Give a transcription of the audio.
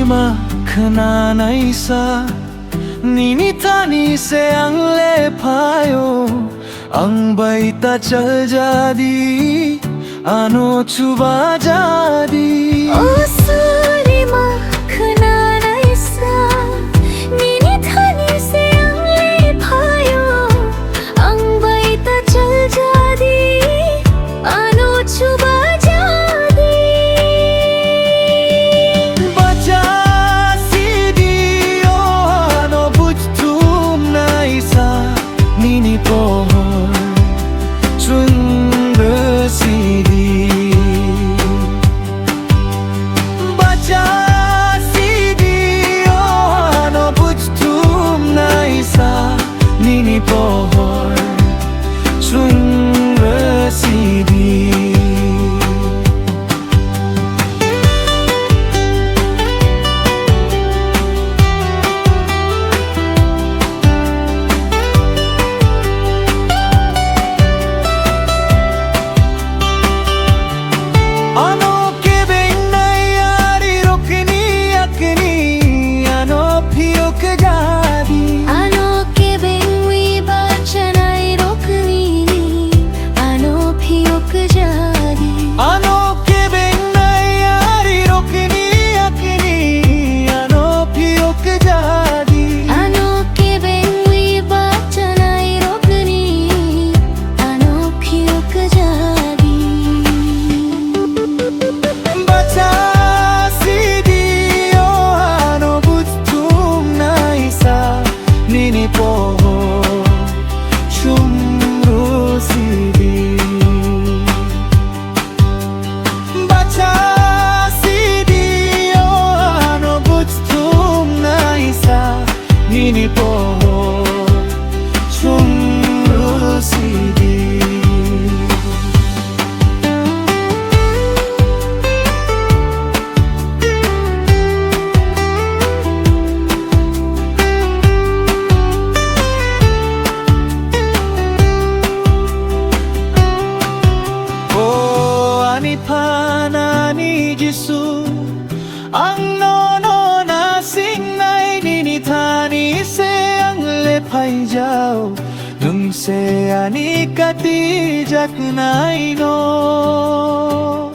makna naisa Ninitani se ang lepayo Ang baita chal jadi Ano chuba jadi Osuri makna naisa Ninitani se ang lepayo Ang baita chal jadi Ano chuba Nini po sumrusidi Oh ani pana ni Jisu ang nono na singnay ninitani se ang lepay jao nung se ani kati jak nai no